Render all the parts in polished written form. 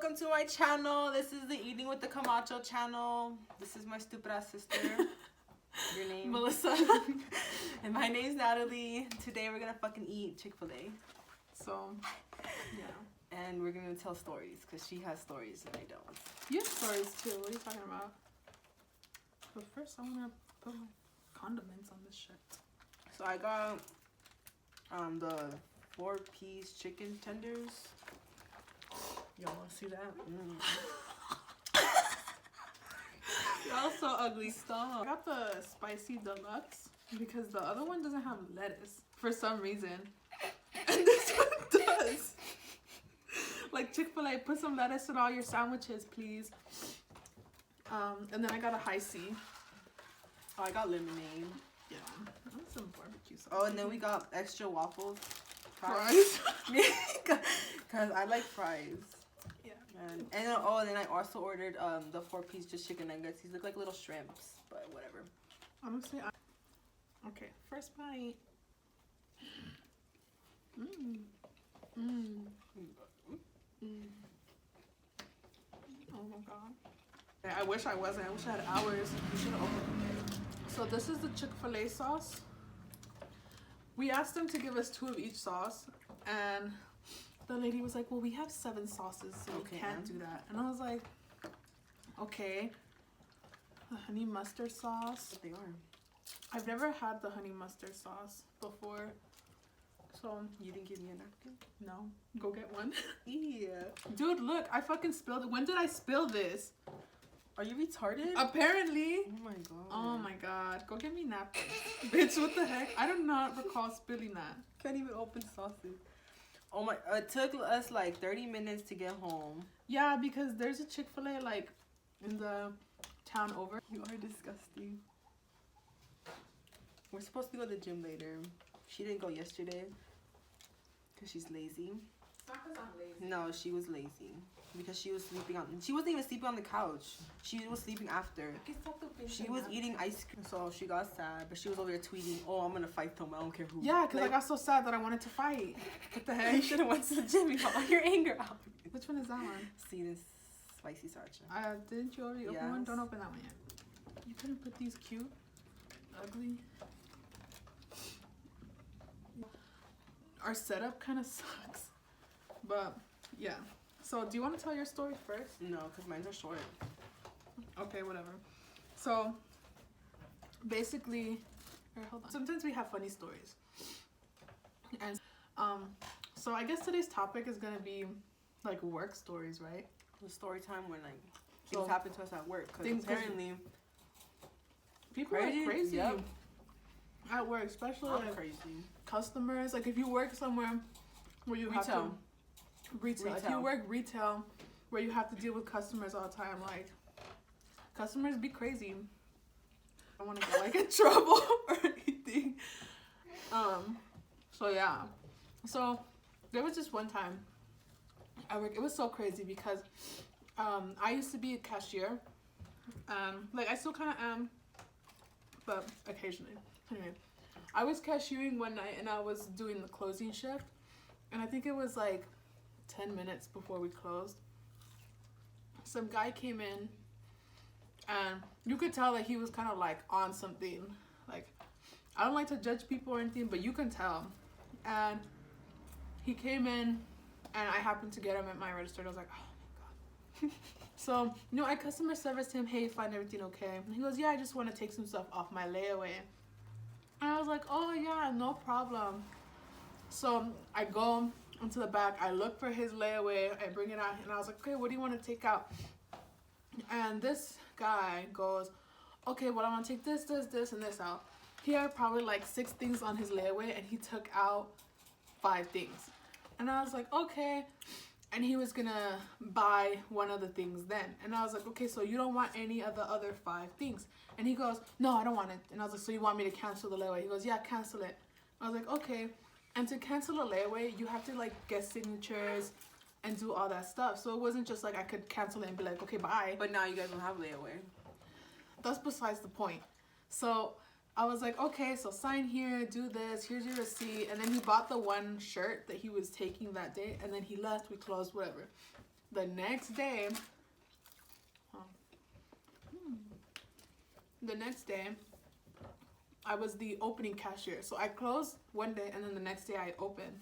welcome to my channel. This is the Eating with the Camacho channel. This is my stupid ass sister. Your name? Melissa. And my name's Natalie. Today we're gonna fucking eat Chick-Fil-A. So, yeah. And we're gonna tell stories because she has stories and I don't. You have stories too. What are you talking about? But first, I wanna put my condiments on this shit. So I got the 4-piece chicken tenders. Y'all wanna see that? Y'all so ugly. Stop. I got the spicy deluxe because the other one doesn't have lettuce for some reason. And this one does. Like Chick-Fil-A, put some lettuce in all your sandwiches, please. And then I got a high C. Oh, I got lemonade. Yeah, and some barbecue sauce. Oh, and then we got extra waffles. Fries. Because I like fries. Yeah. And then I also ordered the 4-piece just chicken nuggets. These look like little shrimps, but whatever. Honestly, okay. First bite. Oh my god. I wish I wasn't. I wish I had hours. We should have opened. So this is the Chick-fil-A sauce. We asked them to give us 2 of each sauce, and the lady was like, well, we have 7 sauces, so we can't do that. And I was like, okay. The honey mustard sauce. But they are. I've never had the honey mustard sauce before. So You didn't give me a napkin? no, go get one. Yeah. Dude, look, I fucking spilled it. When did I spill this? Are you retarded? Apparently. Oh my god. Oh my god. Go get me napkins. Bitch, what the heck? I do not recall spilling that. Can't even open sauces. Oh my, it took us like 30 minutes to get home. Yeah, because there's a Chick-fil-A like in the town over. You are disgusting. We're supposed to go to the gym later. She didn't go yesterday because she's lazy. It's not because I'm lazy. No, she was lazy because she was sleeping on. She wasn't even sleeping on the couch. She was sleeping after. She was eating ice cream, so she got sad. But she was over there tweeting, "Oh, I'm gonna fight them. I don't care who." Yeah, because I got so sad that I wanted to fight. What the heck? You should have went to the gym. You got all your anger out. Which one is that one? See this spicy sriracha. Didn't you already open one? Yes. Don't open that one yet. You couldn't put these cute, ugly. Our setup kind of sucks, but yeah. So do you want to tell your story first? No, because mine are short. Okay, whatever. So basically, hold on. Sometimes we have funny stories, and so I guess today's topic is gonna be like work stories, right? The story time when like things happen to us at work. Because apparently people are crazy at work, especially like crazy customers. Like if you work somewhere where you have to retail. If you work retail where you have to deal with customers all the time, like customers be crazy. I don't want to get like in trouble or anything. So yeah. So there was just one time I worked. It was so crazy because I used to be a cashier. Like I still kind of am, but occasionally. Anyway, I was cashiering one night and I was doing the closing shift, and I think it was like 10 minutes before we closed. Some guy came in and you could tell that he was kind of like on something. Like, I don't like to judge people or anything, but you can tell. And he came in and I happened to get him at my register. And I was like, oh my god. So, I customer serviced him. Hey, find everything okay? And he goes, yeah, I just want to take some stuff off my layaway. And I was like, oh yeah, no problem. So I go into the back, I look for his layaway, I bring it out, and I was like, okay, what do you want to take out? And this guy goes, okay, well, I want to take this, this, this, and this out. He had probably like 6 things on his layaway, and he took out 5 things. And I was like, okay. And he was gonna buy one of the things then. And I was like, okay, so you don't want any of the other 5 things? And he goes, no, I don't want it. And I was like, so you want me to cancel the layaway? He goes, yeah, cancel it. I was like, okay. And to cancel a layaway, you have to like get signatures and do all that stuff. So it wasn't just like I could cancel it and be like, okay, bye. But now you guys don't have layaway. That's besides the point. So I was like, okay, so sign here, do this, here's your receipt. And then he bought the one shirt that he was taking that day, and then he left, we closed, whatever. the next day, I was the opening cashier. So I closed one day and then the next day I opened.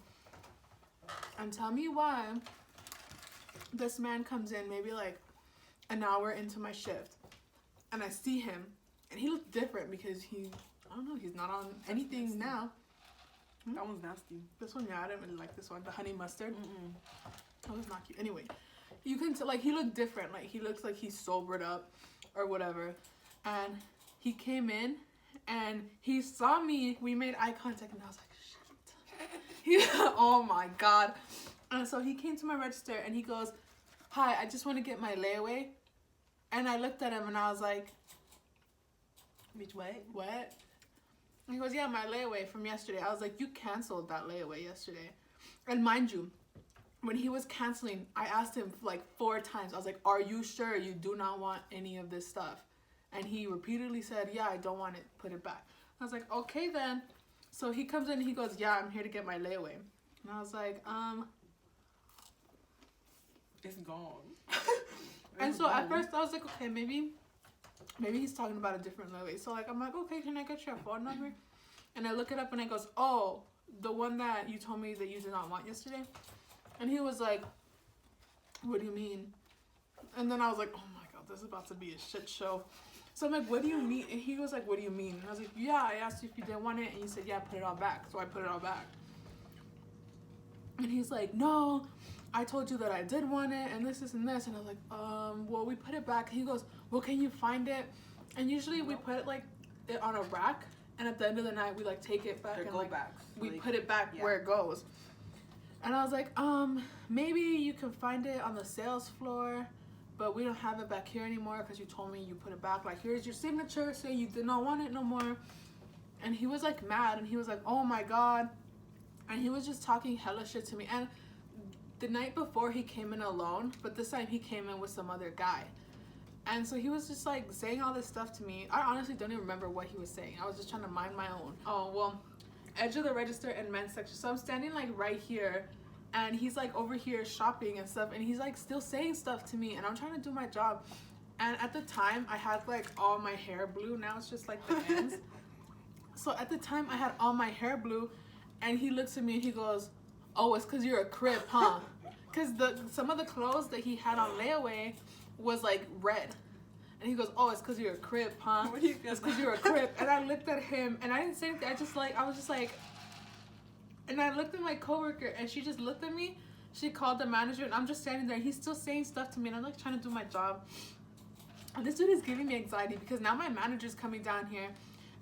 And tell me why this man comes in maybe like an hour into my shift and I see him and he looked different because I don't know, he's not on anything now. That one's nasty. This one, yeah, I didn't really like this one. The honey mustard. That was not cute. Anyway, you can tell, like, he looked different. Like, he looks like he's sobered up or whatever. And he came in and he saw me. We made eye contact and I was like, shit. Oh my God. And so he came to my register and he goes, hi, I just want to get my layaway. And I looked at him and I was like, bitch, what? What? And he goes, yeah, my layaway from yesterday. I was like, you canceled that layaway yesterday. And mind you, when he was canceling, I asked him like 4 times. I was like, are you sure you do not want any of this stuff? And he repeatedly said, yeah, I don't want it. Put it back. I was like, okay then. So he comes in and he goes, yeah, I'm here to get my layaway. And I was like, It's gone. And so at first I was like, okay, maybe he's talking about a different layaway. So like, I'm like, okay, can I get your phone number? And I look it up and it goes, oh, the one that you told me that you did not want yesterday. And he was like, what do you mean? And then I was like, oh my God, this is about to be a shit show. So I'm like, what do you mean? And he was like, what do you mean? And I was like, yeah, I asked you if you didn't want it. And you said, yeah, put it all back. So I put it all back. And he's like, no, I told you that I did want it and this. And I was like, well, we put it back. And he goes, well, can you find it? And usually we put it like it on a rack. And at the end of the night, we like take it back. And like, we put it back where it goes. And I was like, maybe you can find it on the sales floor, but we don't have it back here anymore because you told me you put it back. Like, here's your signature saying you did not want it no more. And he was like mad and he was like, oh my God. And he was just talking hella shit to me. And the night before he came in alone, but this time he came in with some other guy. And so he was just like saying all this stuff to me. I honestly don't even remember what he was saying. I was just trying to mind my own. Oh, well, edge of the register and men's section. So I'm standing like right here and he's like over here shopping and stuff. And he's like still saying stuff to me and I'm trying to do my job. And at the time I had like all my hair blue. Now it's just like the ends. So at the time I had all my hair blue and he looks at me and he goes, oh, it's because you're a Crip, huh? Because some of the clothes that he had on layaway was like red. And he goes, oh, it's because you're a Crip, huh? It's because you're a Crip. And I looked at him and I didn't say anything. I was just like, and I looked at my coworker and she just looked at me. She called the manager and I'm just standing there. He's still saying stuff to me and I'm like trying to do my job. And this dude is giving me anxiety because now my manager's coming down here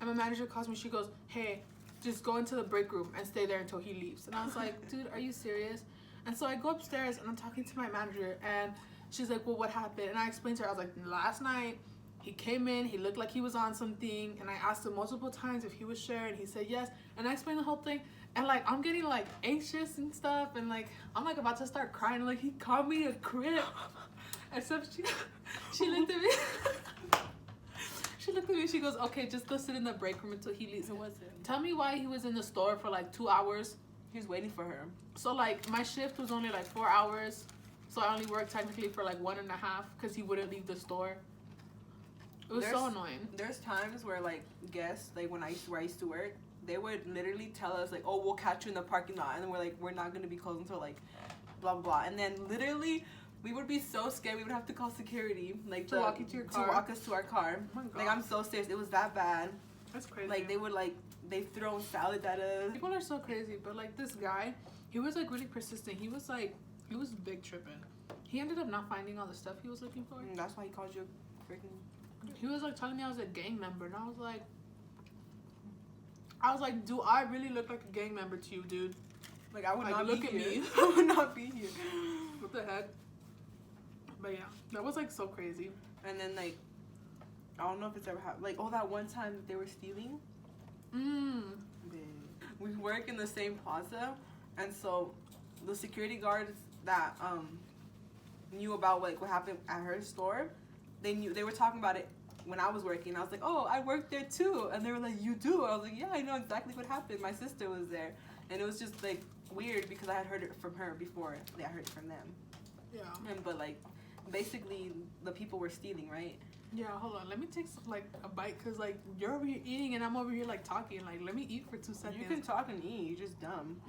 and my manager calls me. She goes, hey, just go into the break room and stay there until he leaves. And I was like, dude, are you serious? And so I go upstairs and I'm talking to my manager and she's like, well, what happened? And I explained to her, I was like, last night he came in, he looked like he was on something. And I asked him multiple times if he was sure and he said yes. And I explained the whole thing. And like, I'm getting like anxious and stuff. And like, I'm like about to start crying. Like, he called me a Crip. And so she looked at me. She looked at me and she goes, okay, just go sit in the break room until he leaves. Who was it? Tell me why he was in the store for like 2 hours. He was waiting for her. So like my shift was only like 4 hours. So I only worked technically for like 1.5 because he wouldn't leave the store. It was so annoying. There's times where like guests, like where I used to work, they would literally tell us like, oh, we'll catch you in the parking lot. And then we're like, we're not going to be closed until like blah, blah, blah. And then literally we would be so scared. We would have to call security, like to walk you to your car. To walk us to our car. Oh like, I'm so serious. It was that bad. That's crazy. Like, they throw salad at us. People are so crazy. But like this guy, he was like really persistent. He was big tripping. He ended up not finding all the stuff he was looking for. And that's why he called you a freaking... He was like telling me I was a gang member. And I was like, do I really look like a gang member to you, dude? Like, I would like, not look be at here. me. I would not be here. What the heck? But yeah, that was like so crazy. And then like, I don't know if it's ever happened. Like, oh, that one time that they were stealing. We work in the same plaza, and so the security guards that knew about like what happened at her store, they were talking about it when I was working. I was like, oh, I worked there too, and they were like, you do? I was like, yeah, I know exactly what happened. My sister was there, and it was just like weird because I had heard it from her before. I heard it from them. Yeah. And but like, basically, the people were stealing, right? Yeah, hold on. Let me take like a bite, cause like you're over here eating and I'm over here like talking. Like, let me eat for 2 seconds. You can talk and eat. You're just dumb.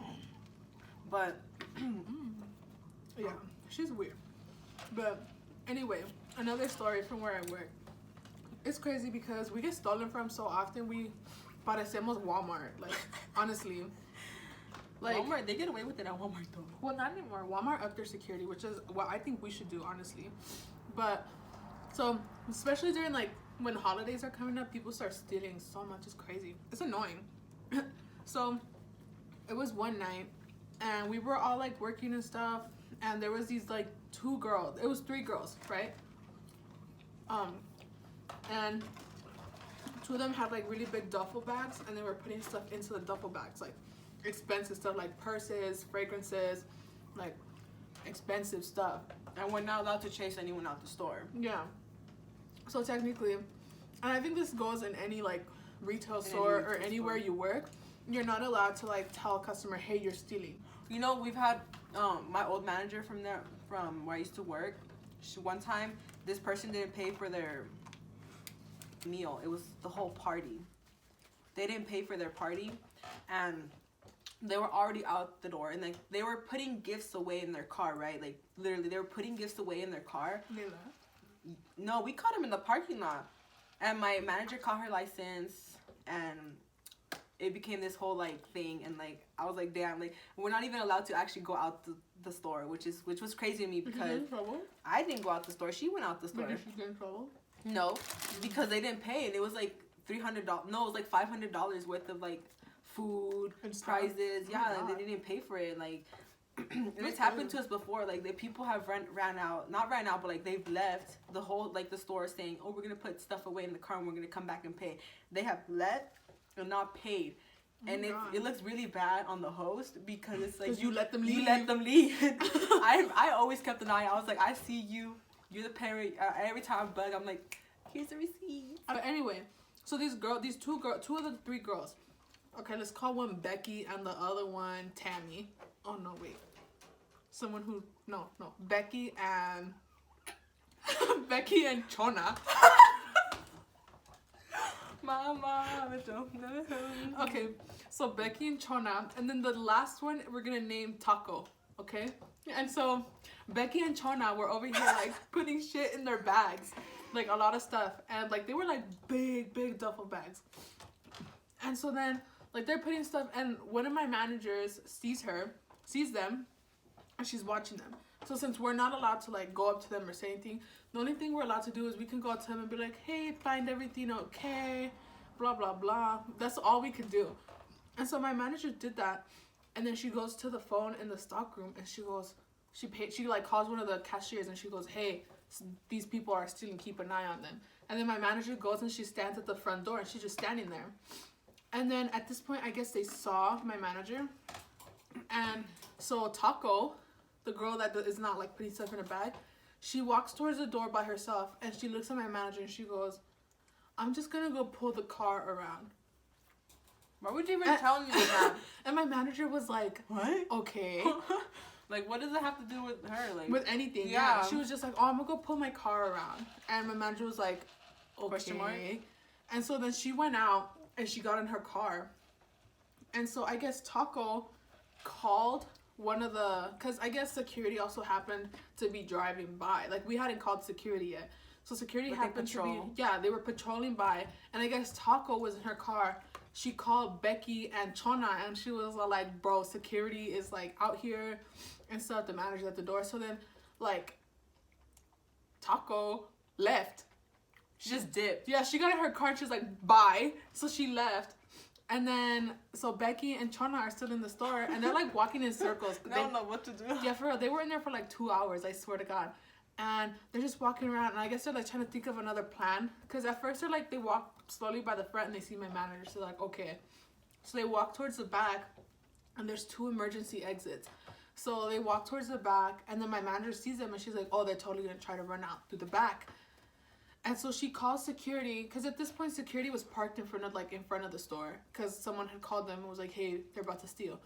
But yeah, she's weird. But anyway, another story from where I work. It's crazy because we get stolen from so often. We parecemos Walmart. Like, honestly. Like, Walmart, they get away with it at Walmart though. Well, not anymore. Walmart upped their security, which is what I think we should do, honestly. But, so, especially during, like, when holidays are coming up, people start stealing so much. It's crazy. It's annoying. So, it was one night, and we were all, like, working and stuff, and there was these, like, 2 girls. It was 3 girls, right? And 2 of them had, like, really big duffel bags, and they were putting stuff into the duffel bags, like, expensive stuff like purses, fragrances, like expensive stuff. And we're not allowed to chase anyone out the store. Yeah. So technically, and I think this goes in any like retail store or anywhere you work, you're not allowed to like tell a customer, hey, you're stealing. You know, we've had my old manager from where I used to work. One time, this person didn't pay for their meal. It was the whole party. They didn't pay for their party, and they were already out the door, and like they were putting gifts away in their car, right? Like literally, they were putting gifts away in their car. They left? No, we caught them in the parking lot, and my manager caught her license, and it became this whole like thing. And like I was like, damn, like we're not even allowed to actually go out the store, which was crazy to me because Did you get in trouble? I didn't go out the store. She went out the store. Did she get in trouble? No, because they didn't pay, and it was like $300. No, it was like $500 worth of like food And stuff. prizes. Oh Yeah, my like, God. they didn't pay for it. Like, and it's happened to us before. Like, the people have ran out, not ran out, but like they've left the whole like the store saying, "Oh, we're gonna put stuff away in the car and we're gonna come back and pay." They have left and not paid. And it looks really bad on the host because it's like you let them leave. You let them leave. I always kept an eye. I was like, I see you. You're the parent. Every time I bug, I'm like, here's the receipt. But anyway, so these two of the 3 girls. Okay, let's call one Becky and the other one Tammy. Oh no, wait. Someone who no. Becky and Becky and Chona. Mama, I don't know. Okay, so Becky and Chona, and then the last one we're gonna name Taco. Okay, and so Becky and Chona were over here like putting shit in their bags, like a lot of stuff, and like they were like big duffel bags. And so then like they're putting stuff, and one of my managers sees them, and she's watching them. So since we're not allowed to like go up to them or say anything, the only thing we're allowed to do is we can go up to them and be like, hey, find everything okay, blah blah blah. That's all we could do. And so my manager did that, and then she goes to the phone in the stock room, and she like calls one of the cashiers, and she goes, hey, these people are stealing, keep an eye on them. And then my manager goes and she stands at the front door, and she's just standing there. And then at this point, I guess they saw my manager. And so Taco, the girl that is not like putting stuff in a bag, she walks towards the door by herself, and she looks at my manager and she goes, I'm just gonna go pull the car around. Why would you even tell me that? And my manager was like, what? Okay. Like, what does it have to do with her? Like, with anything, yeah. She was just like, oh, I'm gonna go pull my car around. And my manager was like, okay. Question mark? And so then she went out and she got in her car. And so I guess Taco called one of the, because I guess security also happened to be driving by. Like, we hadn't called security yet. So security happened to be, yeah, they were patrolling by. And I guess Taco was in her car. She called Becky and Chona, and she was like, bro, security is like out here and stuff. The manager's at the door. So then, like, Taco left. She just dipped. Yeah, she got in her car and she was like, bye. So she left. And then, so Becky and Chona are still in the store, and they're like walking in circles. They don't know what to do. Yeah, for real. They were in there for like 2 hours, I swear to God. And they're just walking around, and I guess they're like trying to think of another plan. Because at first they're like, they walk slowly by the front and they see my manager. So they're like, okay. So they walk towards the back, and there's 2 emergency exits. So they walk towards the back, and then my manager sees them, and she's like, oh, they're totally going to try to run out through the back. And so she calls security, because at this point security was parked in front of the store, because someone had called them and was like, hey, they're about to steal.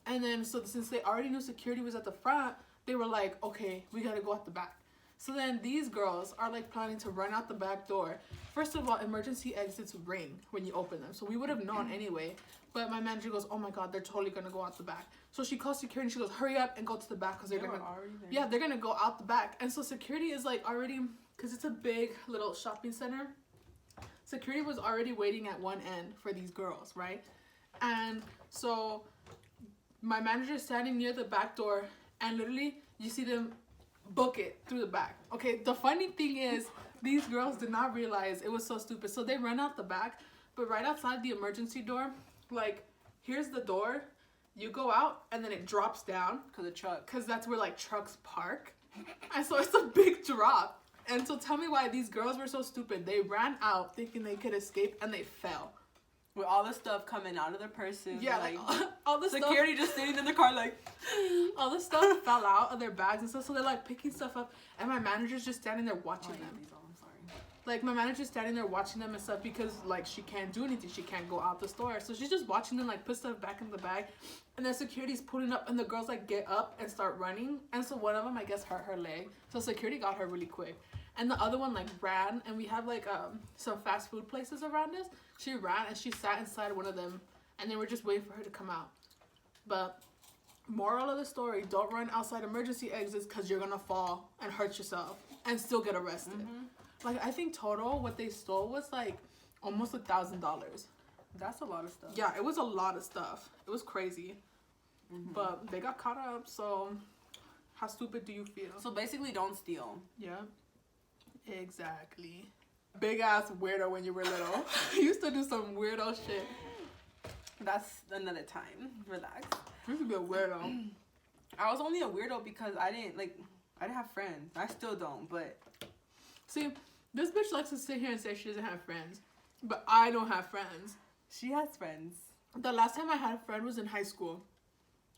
And then so since they already knew security was at the front, they were like, okay, we gotta go out the back. So then these girls are like planning to run out the back door. First of all, emergency exits ring when you open them. So we would have known anyway. But my manager goes, oh my God, they're totally gonna go out the back. So she calls security and she goes, hurry up and go to the back because they're gonna, yeah, they're gonna go out the back. And so security is like already, because it's a big little shopping center. Security was already waiting at one end for these girls, right? And so my manager is standing near the back door and literally you see them book it through the back. Okay, the funny thing is these girls did not realize it was so stupid. So they run out the back, but right outside the emergency door, like here's the door, you go out and then it drops down because that's where like trucks park. And so it's a big drop. And so tell me why these girls were so stupid. They ran out thinking they could escape and they fell. With all the stuff coming out of their purses. Yeah, like all the security stuff, just sitting in the car like. all the stuff fell out of their bags and stuff. So they're like picking stuff up. And my manager's just standing there watching them. I'm sorry. Like my manager's standing there watching them and stuff because like she can't do anything. She can't go out the store. So she's just watching them like put stuff back in the bag. And then security's pulling up and the girls like get up and start running. And so one of them I guess hurt her leg. So security got her really quick. And the other one like ran, and we have like some fast food places around us. She ran and she sat inside one of them, and then we're just waiting for her to come out. But moral of the story, don't run outside emergency exits because you're gonna fall and hurt yourself and still get arrested. Like I think total what they stole was like almost $1,000. That's a lot of stuff. Yeah, it was a lot of stuff. It was crazy. But they got caught up, so how stupid do you feel? So basically don't steal. Yeah. Exactly. Big ass weirdo when you were little. You used to do some weirdo shit. That's another time. Relax. You used to be a weirdo. I was only a weirdo because I didn't have friends. I still don't, but see, this bitch likes to sit here and say she doesn't have friends. But I don't have friends. She has friends. The last time I had a friend was in high school.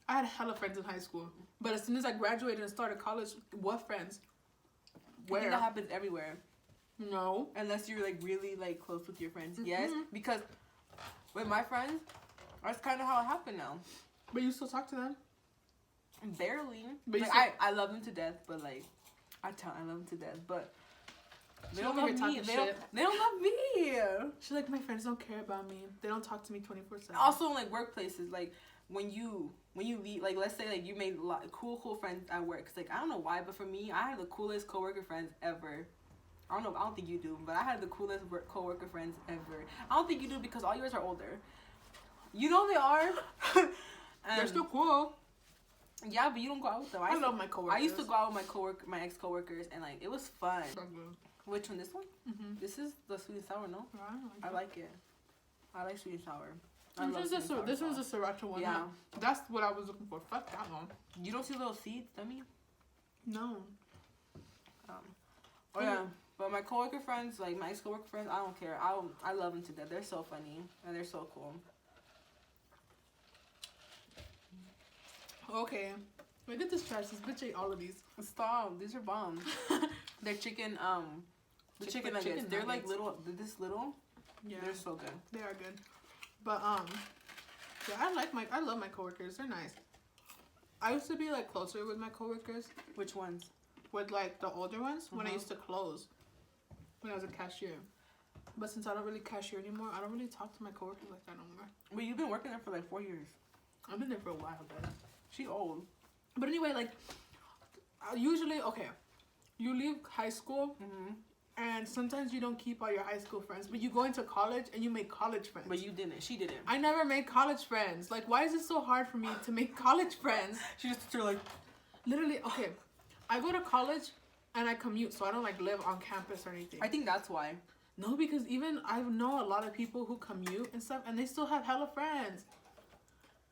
I had hella friends in high school. But as soon as I graduated and started college, what friends? Where? I think that happens everywhere. No. Unless you're like really like close with your friends. Yes. Because with my friends, that's kind of how it happened now. But you still talk to them? Barely. But like, I love them to death, but like I love them to death, but they don't love me. They don't love me. She's like, my friends don't care about me. They don't talk to me 24/7. Also in like workplaces, like when you leave, like let's say like you made a lot of cool friends at work. Cause like I don't know why, but for me, I have the coolest coworker friends ever. I don't think you do, but I had the coolest coworker friends ever. I don't think you do because all yours are older. You know they are. They're still cool. Yeah, but you don't go out with them. I love my coworkers. I used to go out with my ex-coworkers, and like it was fun. Which one? This one? This is the sweet and sour, no? I like it. I like sweet and sour. This one's a sriracha one. Yeah. That's what I was looking for. Fuck that one. You don't see little seeds, dummy? No. Oh yeah. But my coworker friends, like my ex-coworker friends, I don't care. I love them to death. They're so funny and they're so cool. Okay. Look at this trash. This bitch ate all of these. Stop. These are bombs. They're chicken chicken nuggets. They're like little. This little. Yeah. They're so good. They are good. But yeah, I love my coworkers. They're nice. I used to be like closer with my coworkers. Which ones? With like the older ones when I used to close. When I was a cashier. But since I don't really cashier anymore, I don't really talk to my coworkers like that no more. Well, you've been working there for like 4 years. I've been there for a while, but she's old. But anyway, like usually, okay, you leave high school, and sometimes you don't keep all your high school friends, but you go into college and you make college friends. But you didn't. She didn't. I never made college friends. Like, why is it so hard for me to make college friends? She just like literally. Okay, I go to college and I commute, so I don't like live on campus or anything. I think that's why. No, because even I know a lot of people who commute and stuff, and they still have hella friends.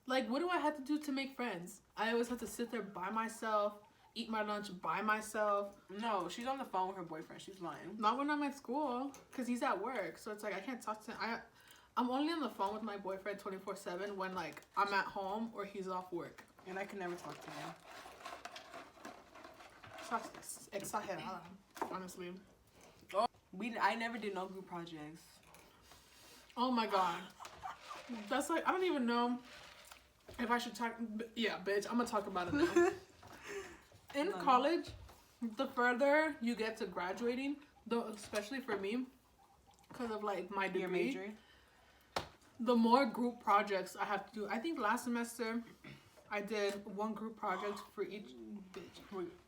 Like, what do I have to do to make friends? I always have to sit there by myself, eat my lunch by myself. No, she's on the phone with her boyfriend. She's lying. Not when I'm at school, because he's at work. So it's like I can't talk to him. I'm only on the phone with my boyfriend 24/7 when, like, I'm at home or he's off work. And I can never talk to him. That's exagerada, honestly. Oh, I never did no group projects. Oh, my God. That's like, I don't even know if I should talk. Yeah, bitch, I'm going to talk about it now. In college, the further you get to graduating, though, especially for me, because of like my degree, your major, the more group projects I have to do. I think last semester I did one group project for each.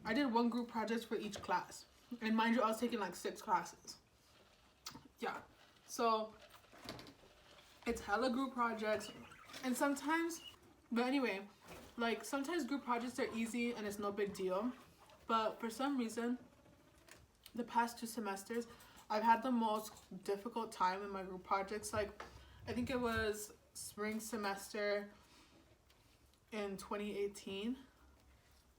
I did one group project for each class, and mind you, I was taking like 6 classes. Yeah, so it's hella group projects, and sometimes, but anyway, like sometimes group projects are easy and it's no big deal, but for some reason, the past 2 semesters, I've had the most difficult time in my group projects. Like, I think it was spring semester in 2018.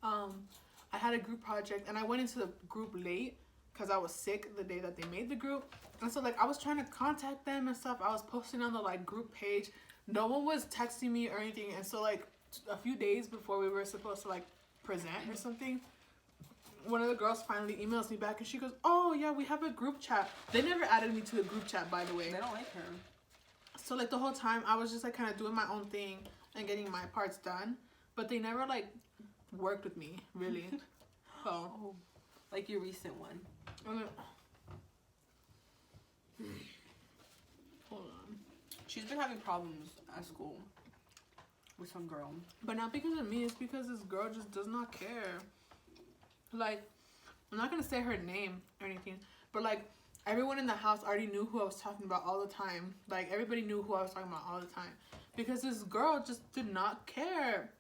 I had a group project and I went into the group late because I was sick the day that they made the group. And so like I was trying to contact them and stuff. I was posting on the like group page. No one was texting me or anything. And so like a few days before we were supposed to like present or something, one of the girls finally emails me back and she goes, oh yeah, we have a group chat. They never added me to the group chat, by the way. They don't like her. So like the whole time I was just like kind of doing my own thing and getting my parts done, but they never like worked with me really. Oh, like your recent one. Hold on. She's been having problems at school with some girl. But not because of me, it's because this girl just does not care. Like, I'm not gonna say her name or anything, but like everyone in the house already knew who I was talking about all the time. Like everybody knew who I was talking about all the time because this girl just did not care.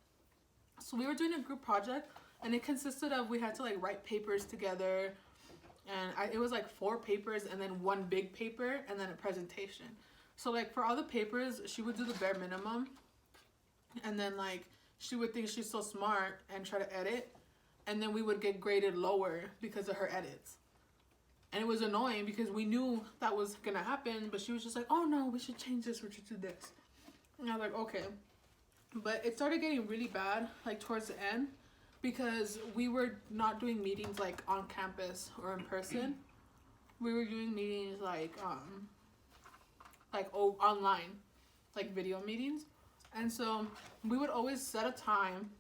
So we were doing a group project and it consisted of, we had to like write papers together, and it was like 4 papers and then 1 big paper and then a presentation. So like for all the papers, she would do the bare minimum, and then like she would think she's so smart and try to edit, and then we would get graded lower because of her edits. And it was annoying because we knew that was gonna happen, but she was just like, oh no, we should change this, we should do this. And I was like, okay. But it started getting really bad like towards the end because we were not doing meetings like on campus or in person. We were doing meetings like online, like video meetings. And so we would always set a time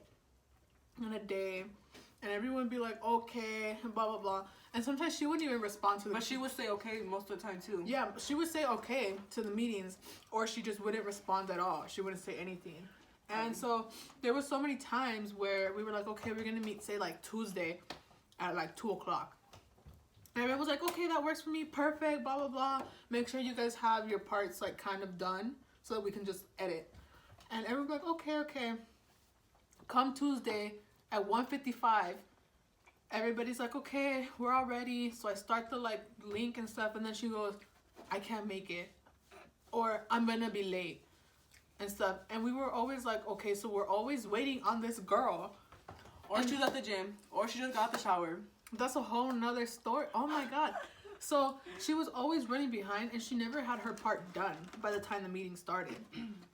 and a day, and everyone would be like, okay, and blah, blah, blah. And sometimes she wouldn't even respond to the... But she would say okay most of the time, too. Yeah, she would say okay to the meetings, or she just wouldn't respond at all. She wouldn't say anything. And so there was so many times where we were like, okay, we're going to meet, say, like Tuesday at like 2 o'clock. And everyone was like, okay, that works for me. Perfect, blah, blah, blah. Make sure you guys have your parts like kind of done so that we can just edit. And everyone was like, okay, okay. Come Tuesday at 1:55, everybody's like, okay, we're all ready. So I start the like link and stuff, and then she goes, I can't make it, or I'm gonna be late and stuff. And we were always like, okay, so we're always waiting on this girl, or she's at the gym, or she just got out the shower. That's a whole nother story. Oh my god. So she was always running behind, and she never had her part done by the time the meeting started.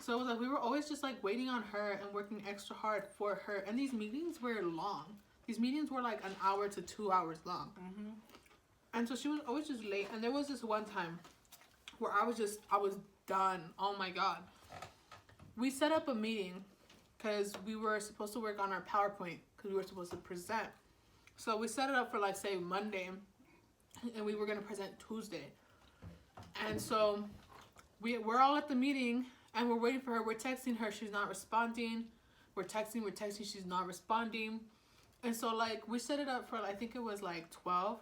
So it was like we were always just like waiting on her and working extra hard for her. And these meetings were long. These meetings were like 1 hour to 2 hours long. Mm-hmm. And so she was always just late. And there was this one time where I was done. Oh my god. We set up a meeting because we were supposed to work on our PowerPoint because we were supposed to present. So we set it up for like say Monday, and we were going to present Tuesday. And so we're all at the meeting and we're waiting for her. We're texting her, she's not responding. We're texting, she's not responding. And so like we set it up for, I think it was like 12,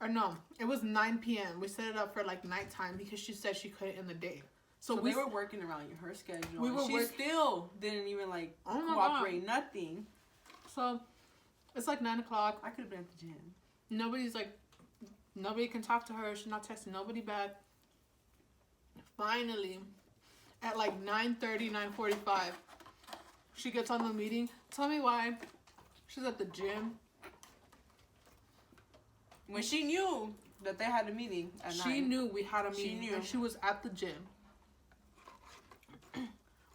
or no, it was 9 p.m. We set it up for like nighttime because she said she couldn't in the day. So we were working around her schedule. We she still didn't even like cooperate, nothing. So it's like 9 o'clock. I could have been at the gym. Nobody can talk to her. She's not texting nobody back. Finally, at like 9:30, 9:45, she gets on the meeting. Tell me why. She's at the gym. When she knew that they had a meeting at 9. She knew we had a meeting. She knew. And she was at the gym.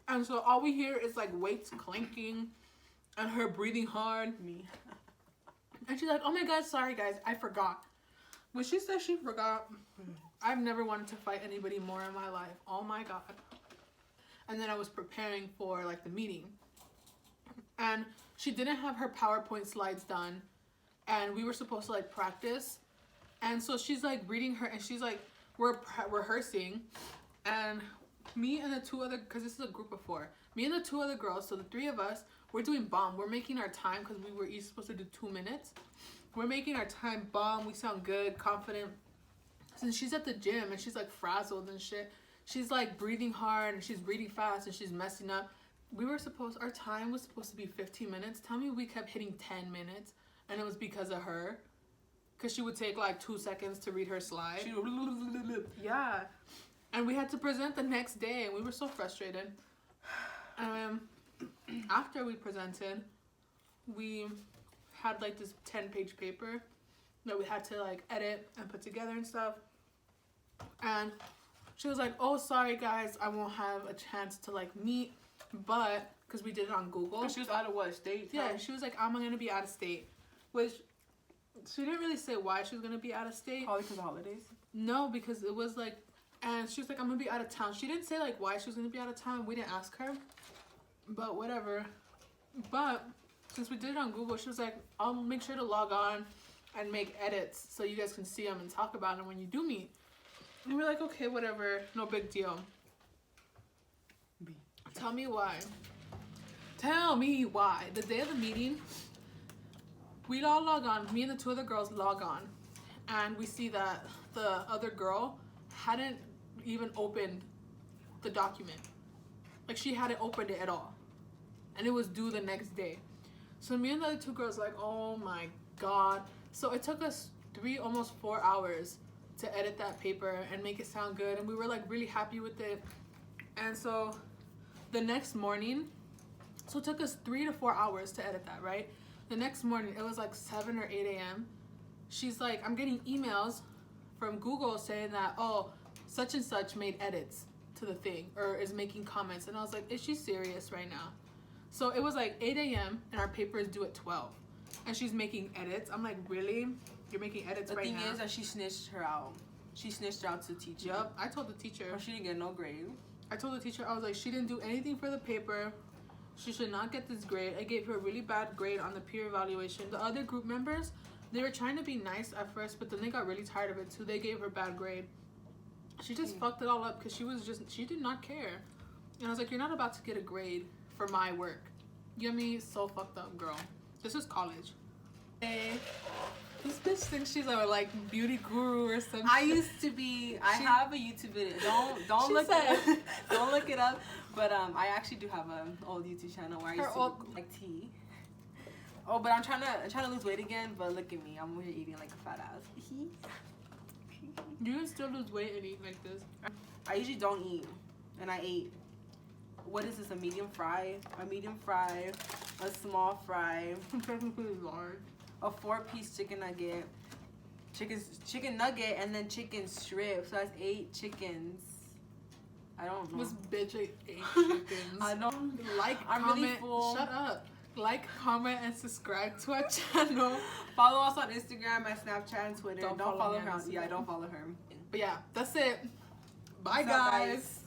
And so all we hear is like weights clanking and her breathing hard. Me. And she's like, oh my god, sorry guys, I forgot. When she said she forgot, I've never wanted to fight anybody more in my life. Oh my god. And then I was preparing for like the meeting. And she didn't have her PowerPoint slides done, and we were supposed to like practice, and so she's like reading her, and she's like, we're rehearsing, and me and the two other, because this is a group of 4, me and the 2 other girls, so the 3 of us, we're doing bomb. We're making our time because we were each supposed to do 2 minutes. We're making our time bomb. We sound good, confident. Since she's at the gym and she's like frazzled and shit, she's like breathing hard and she's reading fast and she's messing up. Our time was supposed to be 15 minutes. Tell me we kept hitting 10 minutes, and it was because of her. Because she would take like 2 seconds to read her slide. Yeah. And we had to present the next day, and we were so frustrated. After we presented, we had like this 10-page paper that we had to like edit and put together and stuff. And she was like, oh, sorry guys, I won't have a chance to like meet, but because we did it on Google. And she was out of what state? Yeah, she was like, I'm gonna be out of state, which she didn't really say why she was gonna be out of state. Probably because of holidays. No, because it was like, and she was like, I'm gonna be out of town. She didn't say like why she was gonna be out of town. We didn't ask her, but whatever. But since we did it on Google, she was like, I'll make sure to log on and make edits so you guys can see them and talk about them when you do meet. And we're like, okay, whatever, no big deal. Tell me why. Tell me why. The day of the meeting, we all log on. Me and the 2 other girls log on, and we see that the other girl hadn't even opened the document. Like, she hadn't opened it at all, and it was due the next day. So me and the other 2 girls like, oh my god. So it took us 3, almost 4 hours to edit that paper and make it sound good, and we were like really happy with it. And so the next morning, so it took us 3 to 4 hours to edit that, right? The next morning, it was like 7 or 8 a.m. She's like, I'm getting emails from Google saying that, oh, such and such made edits to the thing or is making comments. And I was like, is she serious right now? So it was like 8 a.m. and our paper is due at 12. And she's making edits. I'm like, really? You're making edits right now? The thing is that she snitched her out. She snitched her out to the teacher. Yep, I told the teacher. Or she didn't get no grade. I told the teacher, I was like, she didn't do anything for the paper. She should not get this grade. I gave her a really bad grade on the peer evaluation. The other group members, they were trying to be nice at first, but then they got really tired of it too. They gave her bad grade. She just fucked it all up because she did not care. And I was like, you're not about to get a grade for my work. You know me? So fucked up, girl. This is college. Hey, this bitch thinks she's a like beauty guru or something. I used to be. I have a YouTube video. Don't look it. Don't look it up. But I actually do have an old YouTube channel where I used to like tea. Oh, but I'm trying to lose weight again. But look at me. I'm over here eating like a fat ass. You can still lose weight and eat like this. I usually don't eat, and I ate. What is this? A medium fry? A medium fry, a small fry, large. a 4-piece chicken nugget, chicken nugget, and then chicken strip. So that's 8 chickens. I don't know. This bitch ate 8 chickens. I don't like. I'm comment. really full. Shut up. Like, comment, and subscribe to our channel. Follow us on Instagram, and Snapchat, and Twitter. Don't Don't follow me her. on Yeah, don't follow her. But yeah, that's it. Bye, What's up, guys.